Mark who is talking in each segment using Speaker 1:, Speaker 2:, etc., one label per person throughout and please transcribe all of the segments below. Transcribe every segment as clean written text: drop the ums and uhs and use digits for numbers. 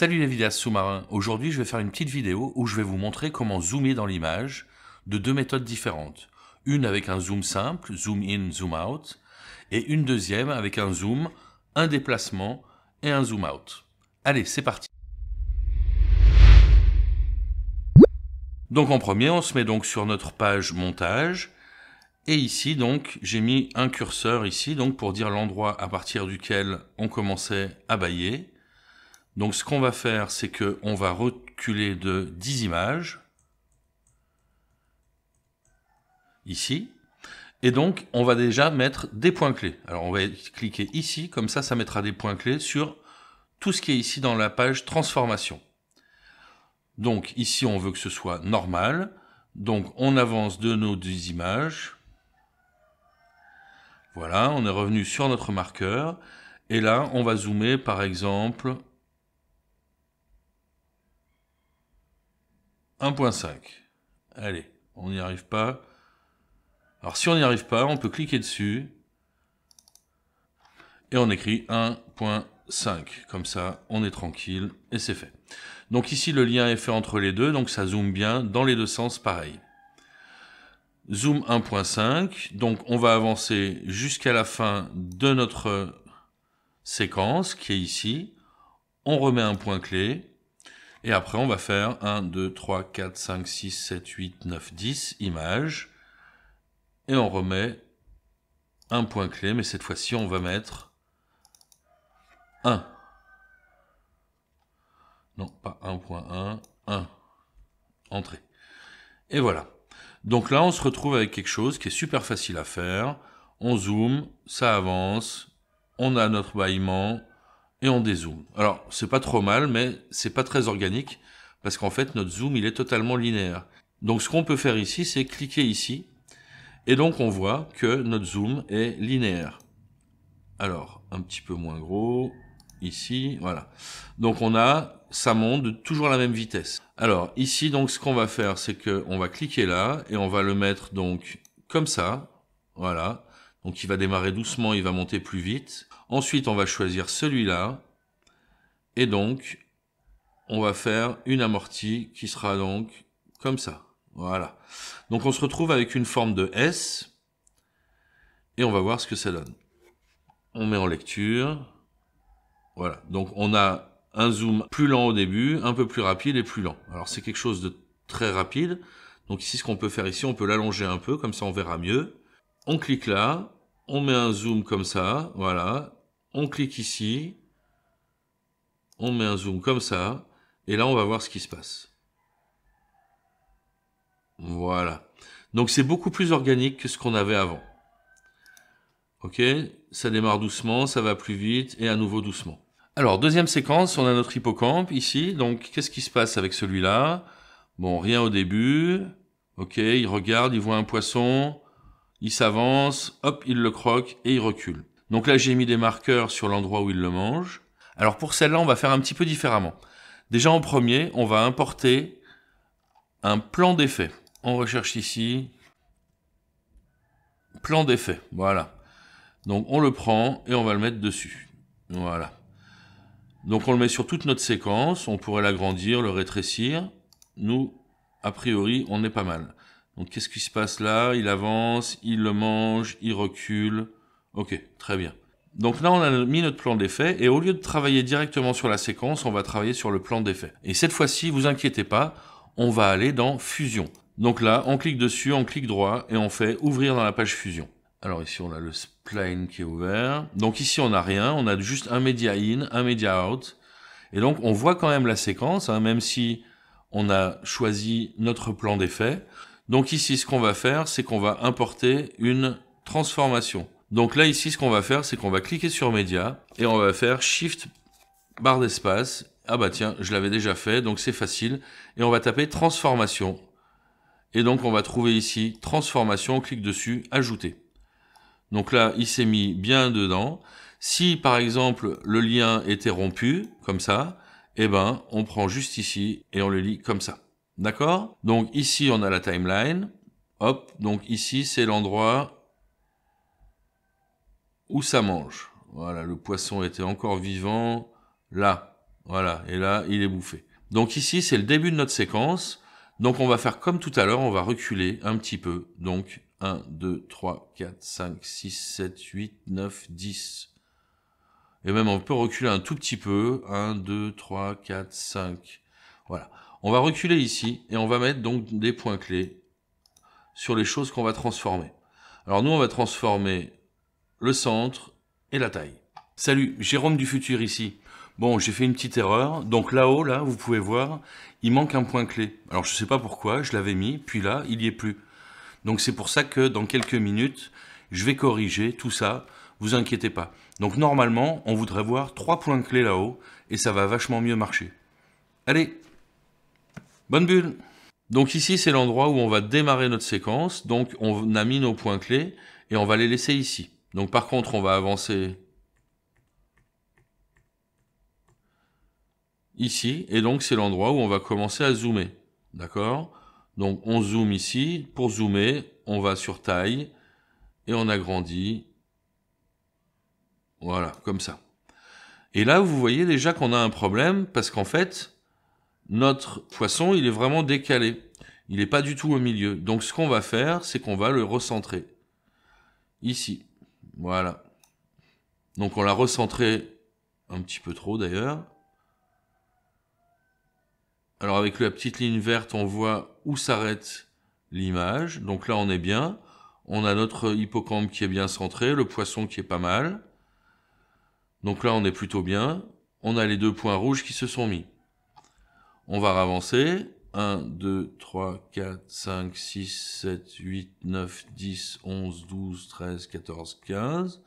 Speaker 1: Salut les vidéastes sous-marins, aujourd'hui je vais faire une petite vidéo où je vais vous montrer comment zoomer dans l'image de deux méthodes différentes. Une avec un zoom simple, zoom in, zoom out, et une deuxième avec un zoom, un déplacement et un zoom out. Allez, c'est parti. Donc en premier, on se met donc sur notre page montage, et ici donc j'ai mis un curseur ici donc pour dire l'endroit à partir duquel on commençait à bailler. Donc ce qu'on va faire, c'est qu'on va reculer de 10 images, ici, et donc on va déjà mettre des points clés. Alors on va cliquer ici, comme ça mettra des points clés sur tout ce qui est ici dans la page transformation. Donc ici on veut que ce soit normal, donc on avance de nos 10 images, voilà, on est revenu sur notre marqueur, et là on va zoomer par exemple 1.5. Allez, on n'y arrive pas. Alors si on n'y arrive pas, on peut cliquer dessus et on écrit 1.5. Comme ça, on est tranquille et c'est fait. Donc ici, le lien est fait entre les deux, donc ça zoome bien dans les deux sens pareil. Zoom 1.5, donc on va avancer jusqu'à la fin de notre séquence qui est ici. On remet un point clé. Et après, on va faire 1, 2, 3, 4, 5, 6, 7, 8, 9, 10 images. Et on remet un point clé, mais cette fois-ci, on va mettre 1. Non, pas 1.1, 1. Entrée. Et voilà. Donc là, on se retrouve avec quelque chose qui est super facile à faire. On zoome, ça avance, on a notre bâillement et on dézoome. Alors, c'est pas trop mal, mais c'est pas très organique parce qu'en fait, notre zoom, il est totalement linéaire. Donc, ce qu'on peut faire ici, c'est cliquer ici. Et donc, on voit que notre zoom est linéaire. Alors, un petit peu moins gros, ici, voilà. Donc, ça monte toujours à la même vitesse. Alors, ici, donc, ce qu'on va faire, c'est qu'on va cliquer là, et on va le mettre, donc, comme ça, voilà. Donc, il va démarrer doucement, il va monter plus vite. Ensuite, on va choisir celui-là, et donc, on va faire une amortie qui sera donc comme ça. Voilà. Donc, on se retrouve avec une forme de S, et on va voir ce que ça donne. On met en lecture. Voilà. Donc, on a un zoom plus lent au début, un peu plus rapide et plus lent. Alors, c'est quelque chose de très rapide. Donc, ici, ce qu'on peut faire ici, on peut l'allonger un peu, comme ça, on verra mieux. On clique là. On met un zoom comme ça. Voilà. On clique ici. On met un zoom comme ça. Et là, on va voir ce qui se passe. Voilà. Donc, c'est beaucoup plus organique que ce qu'on avait avant. Ok, ça démarre doucement, ça va plus vite, et à nouveau doucement. Alors, deuxième séquence, on a notre hippocampe ici. Donc, qu'est-ce qui se passe avec celui-là? Bon, rien au début. Ok, il regarde, il voit un poisson, il s'avance, hop, il le croque, et il recule. Donc là, j'ai mis des marqueurs sur l'endroit où il le mange. Alors, pour celle-là, on va faire un petit peu différemment. Déjà, en premier, on va importer un plan d'effet. On recherche ici, plan d'effet, voilà. Donc on le prend et on va le mettre dessus. Voilà. Donc on le met sur toute notre séquence. On pourrait l'agrandir, le rétrécir. Nous, a priori, on est pas mal. Donc qu'est-ce qui se passe là? Il avance, il le mange, il recule. Ok, très bien. Donc là, on a mis notre plan d'effet. Et au lieu de travailler directement sur la séquence, on va travailler sur le plan d'effet. Et cette fois-ci, vous inquiétez pas, on va aller dans Fusion. Donc là, on clique dessus, on clique droit et on fait ouvrir dans la page Fusion. Alors ici, on a le spline qui est ouvert. Donc ici, on n'a rien. On a juste un media in, un media out. Et donc, on voit quand même la séquence, hein, même si on a choisi notre plan d'effet. Donc ici, ce qu'on va faire, c'est qu'on va importer une transformation. Donc là, ici, ce qu'on va faire, c'est qu'on va cliquer sur média et on va faire Shift barre d'espace. Ah bah tiens, je l'avais déjà fait, donc c'est facile. Et on va taper transformation. Et donc, on va trouver ici transformation. On clique dessus, ajouter. Donc là, il s'est mis bien dedans. Si, par exemple, le lien était rompu, comme ça, eh ben, on prend juste ici et on le lit comme ça. D'accord? Donc ici, on a la timeline. Hop, donc ici, c'est l'endroit où ça mange. Voilà, le poisson était encore vivant. Là, Voilà, et là, il est bouffé. Donc ici, c'est le début de notre séquence. Donc on va faire comme tout à l'heure, on va reculer un petit peu. Donc 1, 2, 3, 4, 5, 6, 7, 8, 9, 10. Et même on peut reculer un tout petit peu. 1, 2, 3, 4, 5. Voilà. On va reculer ici et on va mettre donc des points clés sur les choses qu'on va transformer. Alors nous, on va transformer le centre et la taille. Salut, Jérôme du futur ici. Bon, j'ai fait une petite erreur. Donc là-haut, là, vous pouvez voir, il manque un point clé. Alors je sais pas pourquoi, je l'avais mis, puis là, il y est plus. Donc c'est pour ça que dans quelques minutes, je vais corriger tout ça. Vous inquiétez pas. Donc normalement, on voudrait voir 3 points clés là-haut et ça va vachement mieux marcher. Allez, bonne bulle. Donc ici, c'est l'endroit où on va démarrer notre séquence. Donc on a mis nos points clés et on va les laisser ici. Donc par contre, on va avancer ici, et donc c'est l'endroit où on va commencer à zoomer. D'accord? Donc on zoome ici. Pour zoomer, on va sur taille, et on agrandit. Voilà, comme ça. Et là, vous voyez déjà qu'on a un problème, parce qu'en fait, notre poisson, il est vraiment décalé. Il n'est pas du tout au milieu. Donc ce qu'on va faire, c'est qu'on va le recentrer. Ici. Voilà. Donc on l'a recentré un petit peu trop d'ailleurs. Alors avec la petite ligne verte, on voit où s'arrête l'image. Donc là, on est bien. On a notre hippocampe qui est bien centré, le poisson qui est pas mal. Donc là, on est plutôt bien. On a les 2 points rouges qui se sont mis. On va avancer. 1, 2, 3, 4, 5, 6, 7, 8, 9, 10, 11, 12, 13, 14, 15.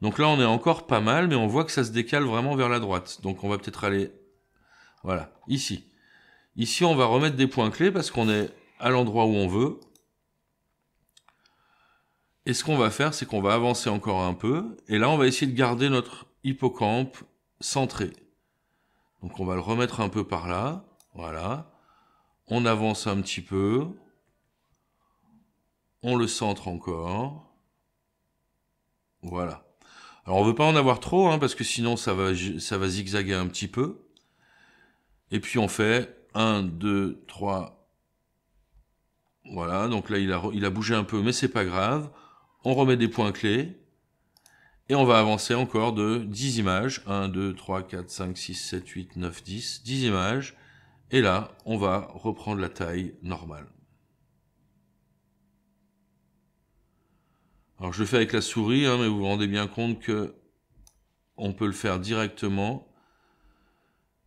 Speaker 1: Donc là, on est encore pas mal, mais on voit que ça se décale vraiment vers la droite. Donc on va peut-être aller... Voilà, ici. Ici, on va remettre des points clés parce qu'on est à l'endroit où on veut. Et ce qu'on va faire, c'est qu'on va avancer encore un peu. Et là, on va essayer de garder notre hippocampe centré. Donc on va le remettre un peu par là. Voilà. On avance un petit peu. On le centre encore. Voilà. Alors on ne veut pas en avoir trop, hein, parce que sinon ça va zigzaguer un petit peu. Et puis on fait 1, 2, 3. Voilà, donc là il a bougé un peu, mais c'est pas grave. On remet des points clés. Et on va avancer encore de 10 images. 1, 2, 3, 4, 5, 6, 7, 8, 9, 10. 10 images. Et là, on va reprendre la taille normale. Alors je le fais avec la souris, hein, mais vous vous rendez bien compte que on peut le faire directement.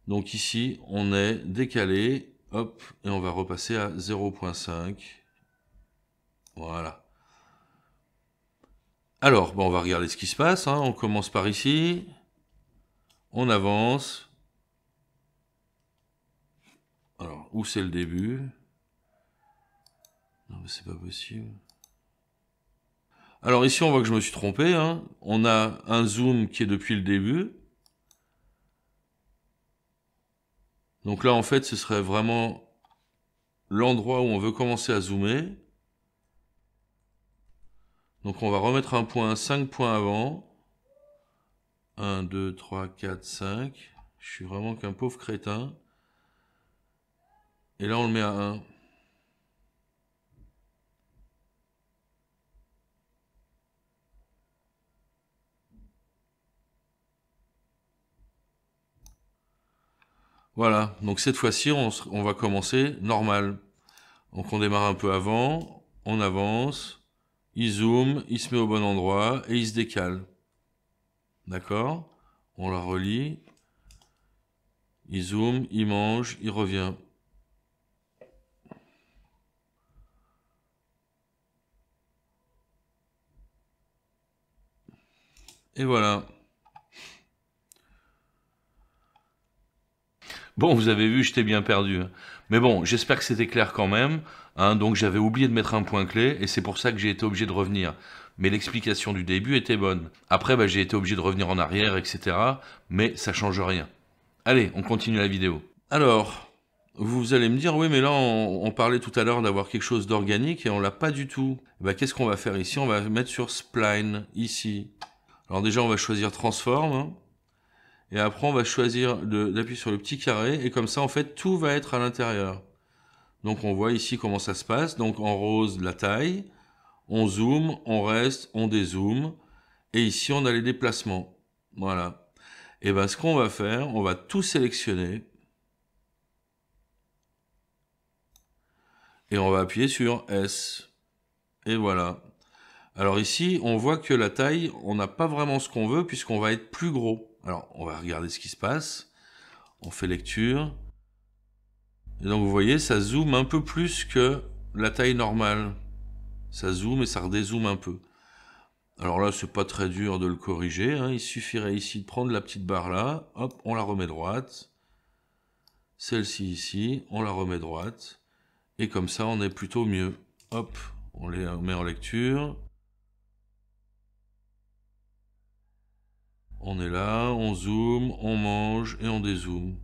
Speaker 1: Donc ici, on est décalé, hop, et on va repasser à 0.5. Voilà. Alors, bon, on va regarder ce qui se passe, hein. On commence par ici. On avance. Alors, où c'est le début? Non, mais c'est pas possible. Alors ici, on voit que je me suis trompé, hein. On a un zoom qui est depuis le début. Donc là, en fait, ce serait vraiment l'endroit où on veut commencer à zoomer. Donc on va remettre un point 5 points avant. 1, 2, 3, 4, 5. Je suis vraiment qu'un pauvre crétin. Et là, on le met à 1. Voilà, donc cette fois-ci, on va commencer normal. Donc on démarre un peu avant, on avance, il zoome, il se met au bon endroit et il se décale. D'accord? On la relie. Il zoome, il mange, il revient. Et voilà. Bon, vous avez vu, j'étais bien perdu. Mais bon, j'espère que c'était clair quand même. Hein, donc j'avais oublié de mettre un point clé et c'est pour ça que j'ai été obligé de revenir. Mais l'explication du début était bonne. Après, bah, j'ai été obligé de revenir en arrière, etc. Mais ça change rien. Allez, on continue la vidéo. Alors, vous allez me dire, oui, mais là, on parlait tout à l'heure d'avoir quelque chose d'organique et on l'a pas du tout. Bah, qu'est-ce qu'on va faire ici? On va mettre sur Spline, ici. Alors déjà, on va choisir Transform. Hein, Et après, on va choisir d'appuyer sur le petit carré. Et comme ça, en fait, tout va être à l'intérieur. Donc, on voit ici comment ça se passe. Donc, en rose, la taille. On zoome, on reste, on dézoome. Et ici, on a les déplacements. Voilà. Et bien, ce qu'on va faire, on va tout sélectionner. Et on va appuyer sur S. Et voilà. Alors ici, on voit que la taille, on n'a pas vraiment ce qu'on veut puisqu'on va être plus gros. Alors, on va regarder ce qui se passe. On fait lecture. Et donc, vous voyez, ça zoome un peu plus que la taille normale. Ça zoome et ça redézoome un peu. Alors là, c'est pas très dur de le corriger, hein. Il suffirait ici de prendre la petite barre là. Hop, on la remet droite. Celle-ci ici, on la remet droite. Et comme ça, on est plutôt mieux. Hop, on les met en lecture. On est là, on zoome, on mange et on dézoome.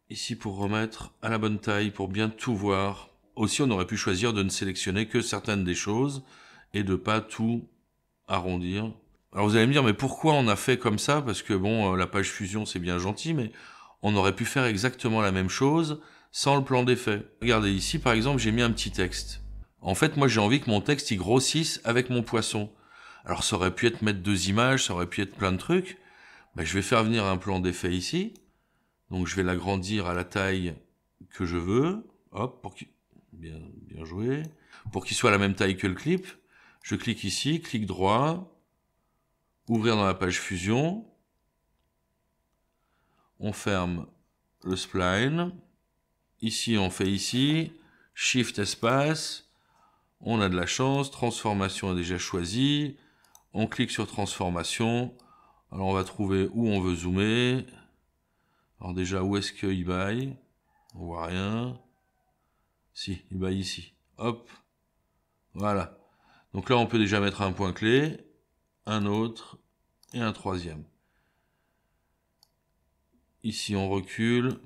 Speaker 1: Ici pour remettre à la bonne taille, pour bien tout voir. Aussi, on aurait pu choisir de ne sélectionner que certaines des choses et de pas tout arrondir. Alors vous allez me dire, mais pourquoi on a fait comme ça? Parce que bon, la page fusion c'est bien gentil, mais on aurait pu faire exactement la même chose sans le plan d'effet. Regardez ici, par exemple, j'ai mis un petit texte. En fait, moi j'ai envie que mon texte il grossisse avec mon poisson. Alors ça aurait pu être mettre 2 images, ça aurait pu être plein de trucs. Ben, je vais faire venir un plan d'effet ici. Donc je vais l'agrandir à la taille que je veux. Hop, pour qu'il... bien joué. Pour qu'il soit à la même taille que le clip. Je clique ici, clic droit. Ouvrir dans la page fusion. On ferme le spline. Ici, on fait ici. Shift espace. On a de la chance. Transformation est déjà choisie. On clique sur transformation. Alors on va trouver où on veut zoomer. Alors déjà, où est-ce qu'il baille? On voit rien. Si, il baille ici. Hop. Voilà. Donc là, on peut déjà mettre un point clé, un autre et un troisième. Ici, on recule.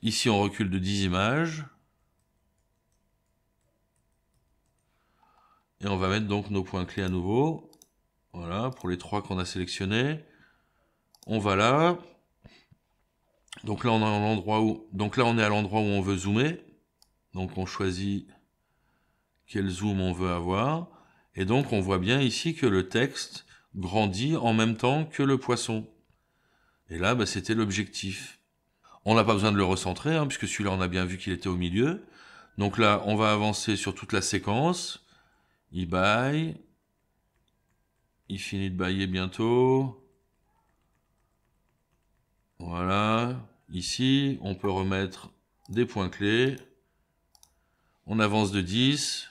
Speaker 1: Ici, on recule de 10 images. Et on va mettre donc nos points clés à nouveau. Voilà, pour les 3 qu'on a sélectionnés. On va là. Donc là, on est à l'endroit où on veut zoomer. Donc on choisit quel zoom on veut avoir. Et donc on voit bien ici que le texte grandit en même temps que le poisson. Et là, c'était l'objectif. On n'a pas besoin de le recentrer, hein, puisque celui-là, on a bien vu qu'il était au milieu. Donc là, on va avancer sur toute la séquence. Il baille. Il finit de bailler bientôt. Voilà. Ici, on peut remettre des points clés. On avance de 10.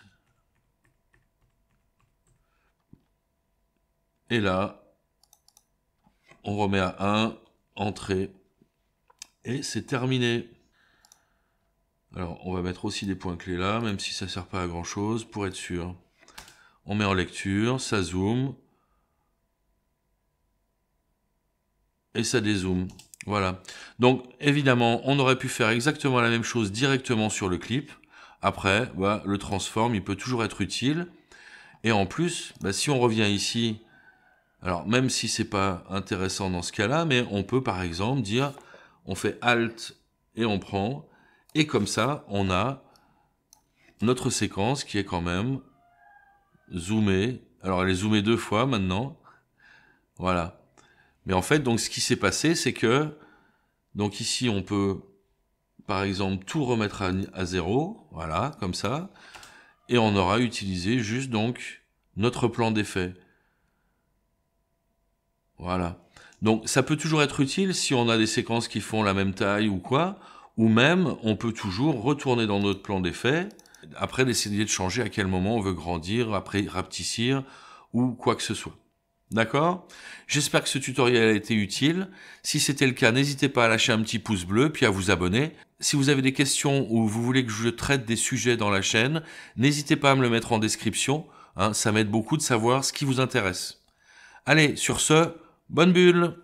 Speaker 1: Et là, on remet à 1, entrée. Et c'est terminé. Alors, on va mettre aussi des points clés là, même si ça ne sert pas à grand chose, pour être sûr. On met en lecture, ça zoome. Et ça dézoome. Voilà. Donc, évidemment, on aurait pu faire exactement la même chose directement sur le clip. Après, le transform, il peut toujours être utile. Et en plus, si on revient ici, alors même si c'est pas intéressant dans ce cas-là, mais on peut par exemple dire, on fait Alt et on prend, et comme ça, on a notre séquence qui est quand même zoomée. Alors elle est zoomée 2 fois maintenant. Voilà. Mais en fait, donc ce qui s'est passé, c'est que, donc ici on peut, par exemple, tout remettre à 0, voilà, comme ça, et on aura utilisé juste donc notre plan d'effet. Voilà. Donc ça peut toujours être utile si on a des séquences qui font la même taille ou quoi, ou même on peut toujours retourner dans notre plan d'effet, après d'essayer de changer à quel moment on veut grandir, après rapetissir, ou quoi que ce soit. D'accord? J'espère que ce tutoriel a été utile. Si c'était le cas, n'hésitez pas à lâcher un petit pouce bleu, puis à vous abonner. Si vous avez des questions ou vous voulez que je traite des sujets dans la chaîne, n'hésitez pas à me le mettre en description. Ça m'aide beaucoup de savoir ce qui vous intéresse. Allez, sur ce, bonne bulle!